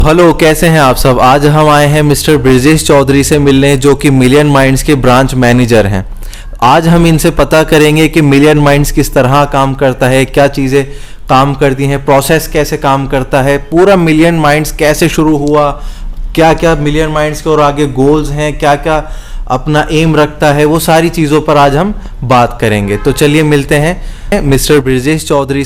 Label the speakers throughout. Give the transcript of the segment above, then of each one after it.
Speaker 1: Hello, कैसे हैं आप सब। आज हम आए हैं मिस्टर ब्रिजेश चौधरी से मिलने, जो कि मिलियन माइंड्स के ब्रांच मैनेजर हैं। आज हम इनसे पता करेंगे कि मिलियन माइंड्स किस तरह काम करता है, क्या चीज़ें काम करती हैं, प्रोसेस कैसे काम करता है, पूरा मिलियन माइंड्स कैसे शुरू हुआ, क्या क्या मिलियन माइंड्स के और आगे गोल्स हैं, क्या क्या अपना एम रखता है, वो सारी चीज़ों पर आज हम बात करेंगे। तो चलिए मिलते हैं मिस्टर ब्रिजेश चौधरी।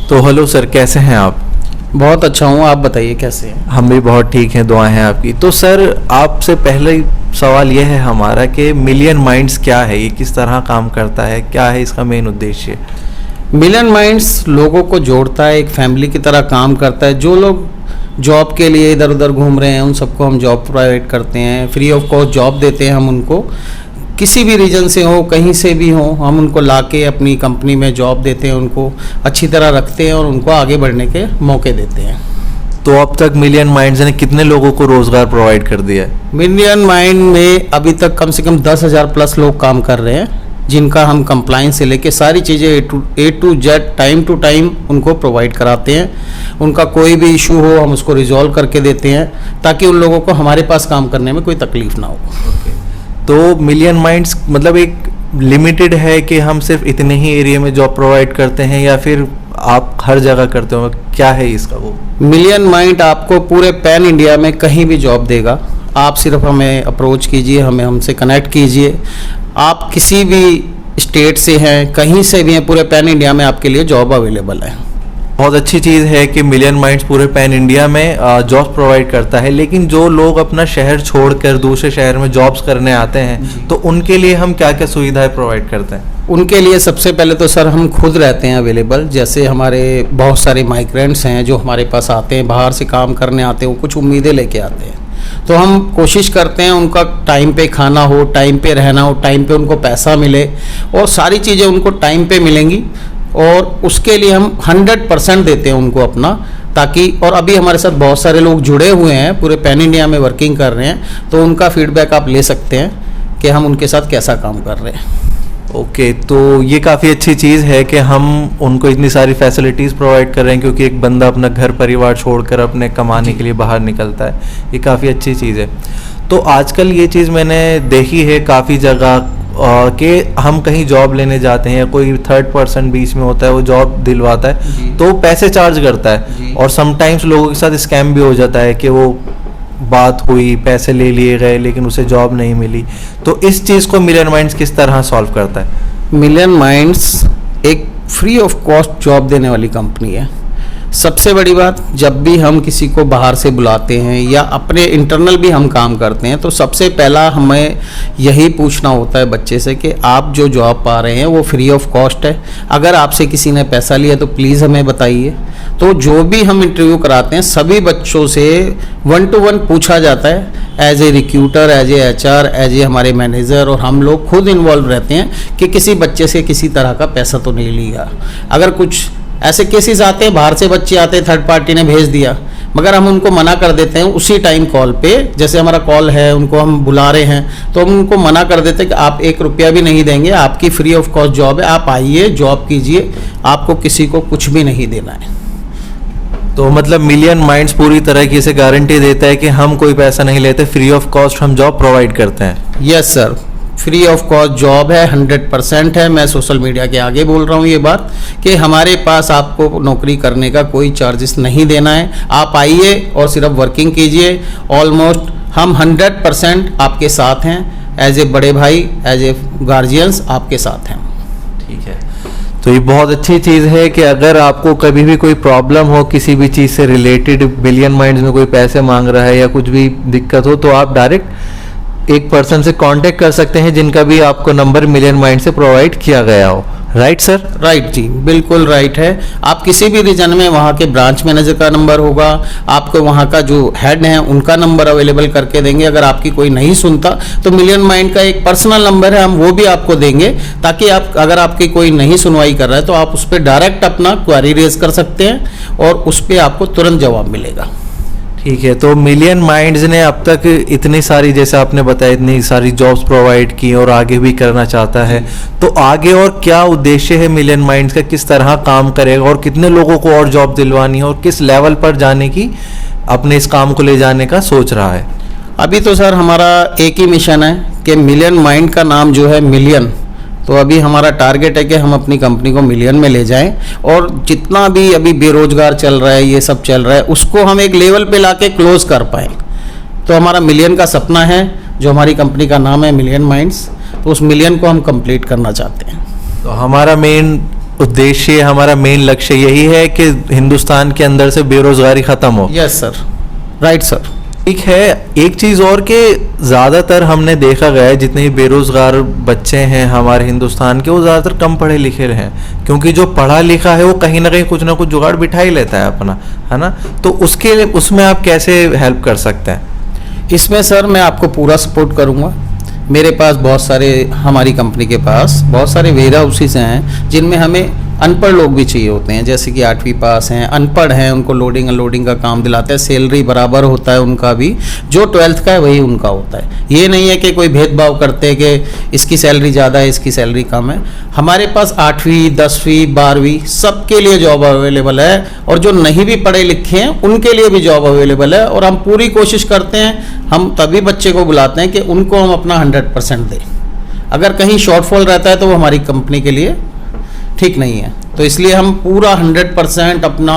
Speaker 1: तो हेलो सर, कैसे हैं आप।
Speaker 2: बहुत अच्छा हूँ, आप बताइए कैसे हैं।
Speaker 1: हम भी बहुत ठीक हैं, दुआएं हैं आपकी। तो सर, आपसे पहले सवाल यह है हमारा कि मिलियन माइंड्स क्या है, ये किस तरह काम करता है, क्या है इसका मेन उद्देश्य।
Speaker 2: मिलियन माइंड्स लोगों को जोड़ता है, एक फैमिली की तरह काम करता है। जो लोग जॉब के लिए इधर उधर घूम रहे हैं उन सबको हम जॉब प्रोवाइड करते हैं, फ्री ऑफ कॉस्ट जॉब देते हैं हम उनको। किसी भी रीजन से हो, कहीं से भी हो, हम उनको लाके अपनी कंपनी में जॉब देते हैं, उनको अच्छी तरह रखते हैं और उनको आगे बढ़ने के मौके देते हैं।
Speaker 1: तो अब तक मिलियन माइंड्स ने कितने लोगों को रोजगार प्रोवाइड कर दिया है।
Speaker 2: मिलियन माइंड में अभी तक कम से कम 10,000 प्लस लोग काम कर रहे हैं, जिनका हम कंप्लाइंस से लेके सारी चीज़ें A to Z time to time उनको प्रोवाइड कराते हैं। उनका कोई भी इशू हो हम उसको रिजॉल्व करके देते हैं, ताकि उन लोगों को हमारे पास काम करने में कोई तकलीफ ना हो।
Speaker 1: तो मिलियन माइंड्स मतलब एक लिमिटेड है कि हम सिर्फ इतने ही एरिया में जॉब प्रोवाइड करते हैं, या फिर आप हर जगह करते हो, क्या है इसका वो।
Speaker 2: मिलियन माइंड आपको पूरे पैन इंडिया में कहीं भी जॉब देगा। आप सिर्फ हमें अप्रोच कीजिए, हमसे कनेक्ट कीजिए। आप किसी भी स्टेट से हैं, कहीं से भी हैं, पूरे पैन इंडिया में आपके लिए जॉब अवेलेबल है।
Speaker 1: बहुत अच्छी चीज़ है कि मिलियन माइंड्स पूरे पैन इंडिया में जॉब्स प्रोवाइड करता है। लेकिन जो लोग अपना शहर छोड़कर दूसरे शहर में जॉब्स करने आते हैं, तो उनके लिए हम क्या क्या सुविधाएं प्रोवाइड करते हैं।
Speaker 2: उनके लिए सबसे पहले तो सर हम खुद रहते हैं अवेलेबल। जैसे हमारे बहुत सारे माइग्रेंट्स हैं जो हमारे पास आते हैं, बाहर से काम करने आते हैं, वो कुछ उम्मीदें लेके आते हैं। तो हम कोशिश करते हैं उनका टाइम पे खाना हो, टाइम पे रहना हो, टाइम पे उनको पैसा मिले, और सारी चीज़ें उनको टाइम पे मिलेंगी। और उसके लिए हम 100% देते हैं उनको अपना, ताकि और अभी हमारे साथ बहुत सारे लोग जुड़े हुए हैं, पूरे पैन इंडिया में वर्किंग कर रहे हैं, तो उनका फीडबैक आप ले सकते हैं कि हम उनके साथ कैसा काम कर रहे हैं।
Speaker 1: ओके, तो ये काफ़ी अच्छी चीज़ है कि हम उनको इतनी सारी फैसिलिटीज़ प्रोवाइड कर रहे हैं, क्योंकि एक बंदा अपना घर परिवार छोड़कर अपने कमाने के लिए बाहर निकलता है। ये काफ़ी अच्छी चीज़ है। तो आजकल ये चीज़ मैंने देखी है काफ़ी जगह कि हम कहीं जॉब लेने जाते हैं, कोई थर्ड पर्सन बीच में होता है, वो जॉब दिलवाता है तो पैसे चार्ज करता है, और समटाइम्स लोगों के साथ स्कैम भी हो जाता है कि वो बात हुई, पैसे ले लिए गए, लेकिन उसे जॉब नहीं मिली। तो इस चीज़ को मिलियन माइंड्स किस तरह सॉल्व करता है।
Speaker 2: मिलियन माइंड्स एक फ्री ऑफ कॉस्ट जॉब देने वाली कंपनी है। सबसे बड़ी बात, जब भी हम किसी को बाहर से बुलाते हैं या अपने इंटरनल भी हम काम करते हैं, तो सबसे पहला हमें यही पूछना होता है बच्चे से कि आप जो जॉब पा रहे हैं वो फ्री ऑफ कॉस्ट है। अगर आपसे किसी ने पैसा लिया तो प्लीज़ हमें बताइए। तो जो भी हम इंटरव्यू कराते हैं सभी बच्चों से 1 to 1 पूछा जाता है, as a recruiter, as a HR, as a हमारे मैनेजर, और हम लोग खुद इन्वॉल्व रहते हैं कि किसी बच्चे से किसी तरह का पैसा तो नहीं लिया। अगर कुछ ऐसे केसेस आते हैं, बाहर से बच्चे आते हैं, थर्ड पार्टी ने भेज दिया, मगर हम उनको मना कर देते हैं उसी टाइम कॉल पे। जैसे हमारा कॉल है, उनको हम बुला रहे हैं, तो हम उनको मना कर देते हैं कि आप 1 रुपया भी नहीं देंगे, आपकी फ्री ऑफ कॉस्ट जॉब है, आप आइए जॉब कीजिए, आपको किसी को कुछ भी नहीं देना है।
Speaker 1: तो मतलब मिलियन माइंड्स पूरी तरह से गारंटी देता है कि हम कोई पैसा नहीं लेते, फ्री ऑफ कॉस्ट हम जॉब प्रोवाइड करते हैं।
Speaker 2: Yes sir, free of cost job है, 100% है। मैं सोशल मीडिया के आगे बोल रहा हूँ ये बात कि हमारे पास आपको नौकरी करने का कोई चार्जेस नहीं देना है। आप आइए और सिर्फ वर्किंग कीजिए। ऑलमोस्ट हम 100% आपके साथ हैं, एज ए बड़े भाई, एज ए गार्जियंस आपके साथ हैं।
Speaker 1: ठीक है, तो ये बहुत अच्छी चीज़ है कि अगर आपको कभी भी कोई प्रॉब्लम हो किसी भी चीज़ से रिलेटेड, मिलियन माइंड्स में कोई पैसे मांग रहा है या कुछ भी दिक्कत हो, तो आप डायरेक्ट एक पर्सन से कांटेक्ट कर सकते हैं, जिनका भी आपको नंबर मिलियन माइंड से प्रोवाइड किया गया हो। Right sir.
Speaker 2: राइट जी, बिल्कुल राइट है। आप किसी भी रीजन में वहाँ के ब्रांच मैनेजर का नंबर होगा, आपको वहाँ का जो हेड है उनका नंबर अवेलेबल करके देंगे। अगर आपकी कोई नहीं सुनता तो मिलियन माइंड का एक पर्सनल नंबर है, हम वो भी आपको देंगे, ताकि आप अगर आपकी कोई नहीं सुनवाई कर रहा है तो आप उस पर डायरेक्ट अपना क्वेरी रेज कर सकते हैं और उस पर आपको तुरंत जवाब मिलेगा।
Speaker 1: ठीक है, तो मिलियन माइंड्स ने अब तक इतनी सारी, जैसे आपने बताया, इतनी सारी जॉब्स प्रोवाइड की और आगे भी करना चाहता है, तो आगे और क्या उद्देश्य है मिलियन माइंड्स का, किस तरह काम करेगा और कितने लोगों को और जॉब दिलवानी है और किस लेवल पर जाने की अपने इस काम को ले जाने का सोच रहा है?
Speaker 2: अभी तो सर हमारा एक ही मिशन है कि मिलियन माइंड का नाम जो है मिलियन, तो अभी हमारा टारगेट है कि हम अपनी कंपनी को मिलियन में ले जाएं और जितना भी अभी बेरोजगार चल रहा है, ये सब चल रहा है, उसको हम एक लेवल पे लाके क्लोज कर पाएं। तो हमारा मिलियन का सपना है, जो हमारी कंपनी का नाम है मिलियन माइंड्स, तो उस मिलियन को हम कंप्लीट करना चाहते हैं।
Speaker 1: तो हमारा मेन उद्देश्य, हमारा मेन लक्ष्य यही है कि हिंदुस्तान के अंदर से बेरोजगारी खत्म हो।
Speaker 2: Yes sir, right sir.
Speaker 1: ठीक है, एक चीज़ और कि ज़्यादातर हमने देखा गया है जितने बेरोज़गार बच्चे हैं हमारे हिंदुस्तान के, वो ज़्यादातर कम पढ़े लिखे हैं, क्योंकि जो पढ़ा लिखा है वो कहीं ना कुछ जुगाड़ बिठा ही लेता है अपना, है ना। तो उसके लिए उसमें आप कैसे हेल्प कर सकते हैं?
Speaker 2: इसमें सर मैं आपको पूरा सपोर्ट करूंगा। मेरे पास बहुत सारे, हमारी कंपनी के पास बहुत सारे वेयर हाउसेस हैं जिनमें हमें अनपढ़ लोग भी चाहिए होते हैं, जैसे कि 8वीं पास हैं, अनपढ़ हैं, उनको लोडिंग अनलोडिंग का काम दिलाते हैं, सैलरी बराबर होता है उनका भी, जो 12th का है वही उनका होता है। ये नहीं है कि कोई भेदभाव करते हैं कि इसकी सैलरी ज़्यादा है, इसकी सैलरी कम है। हमारे पास 8वीं 10वीं 12वीं सबके लिए जॉब अवेलेबल है, और जो नहीं भी पढ़े लिखे हैं उनके लिए भी जॉब अवेलेबल है। और हम पूरी कोशिश करते हैं, हम तभी बच्चे को बुलाते हैं कि उनको हम अपना 100% दें। अगर कहीं शॉर्टफॉल रहता है तो वो हमारी कंपनी के लिए ठीक नहीं है, तो इसलिए हम पूरा 100% अपना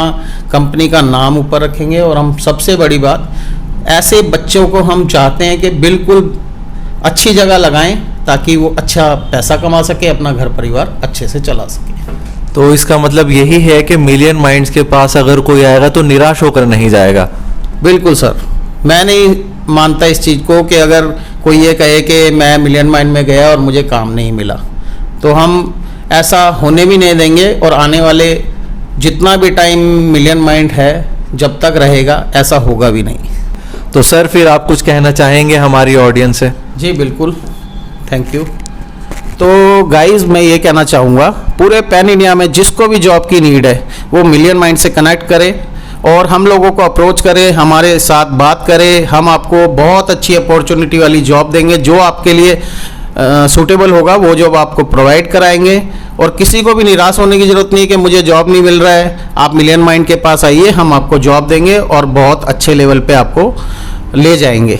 Speaker 2: कंपनी का नाम ऊपर रखेंगे। और हम सबसे बड़ी बात, ऐसे बच्चों को हम चाहते हैं कि बिल्कुल अच्छी जगह लगाएं ताकि वो अच्छा पैसा कमा सके, अपना घर परिवार अच्छे से चला सके।
Speaker 1: तो इसका मतलब यही है कि मिलियन माइंड्स के पास अगर कोई आएगा तो निराश होकर नहीं जाएगा।
Speaker 2: बिल्कुल सर, मैं नहीं मानता इस चीज़ को कि अगर कोई ये कहे कि मैं मिलियन माइंड में गया और मुझे काम नहीं मिला, तो हम ऐसा होने भी नहीं देंगे। और आने वाले जितना भी टाइम मिलियन माइंड है, जब तक रहेगा, ऐसा होगा भी नहीं।
Speaker 1: तो सर फिर आप कुछ कहना चाहेंगे हमारी ऑडियंस से?
Speaker 2: जी बिल्कुल, थैंक यू। तो गाइस, मैं ये कहना चाहूँगा, पूरे पैन इंडिया में जिसको भी जॉब की नीड है वो मिलियन माइंड से कनेक्ट करे और हम लोगों को अप्रोच करें, हमारे साथ बात करें। हम आपको बहुत अच्छी अपॉर्चुनिटी वाली जॉब देंगे, जो आपके लिए सूटेबल होगा वो जॉब आपको प्रोवाइड कराएंगे। और किसी को भी निराश होने की ज़रूरत नहीं है कि मुझे जॉब नहीं मिल रहा है। आप मिलियन माइंड के पास आइए, हम आपको जॉब देंगे और बहुत अच्छे लेवल पे आपको ले जाएंगे।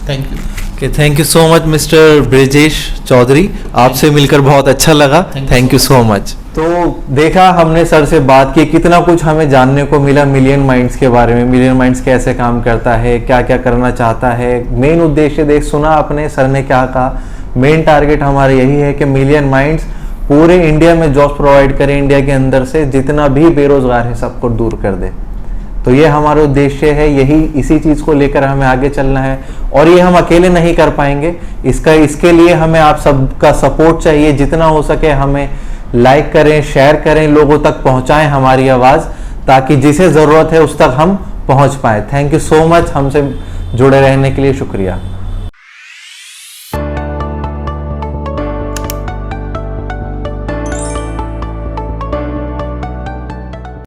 Speaker 2: Thank you.
Speaker 1: Okay, thank you so much mister Brijesh Chaudhary, आपसे मिलकर बहुत अच्छा लगा। Thank you so much. तो देखा हमने सर से बात की, कितना कुछ हमें जानने को मिला मिलियन माइंड्स के बारे में, मिलियन माइंड्स कैसे काम करता है, क्या क्या करना चाहता है, मेन उद्देश्य सुना आपने सर ने क्या कहा। मेन टारगेट हमारा यही है कि मिलियन माइंड्स पूरे इंडिया में जॉब प्रोवाइड करें, इंडिया के अंदर से जितना भी बेरोजगार है सबको दूर कर दे। तो ये हमारा उद्देश्य है, यही इसी चीज़ को लेकर हमें आगे चलना है। और ये हम अकेले नहीं कर पाएंगे, इसके लिए हमें आप सबका सपोर्ट चाहिए। जितना हो सके हमें लाइक करें, शेयर करें, लोगों तक पहुंचाएं हमारी आवाज़, ताकि जिसे ज़रूरत है उस तक हम पहुंच पाएं। थैंक यू सो मच, हमसे जुड़े रहने के लिए शुक्रिया।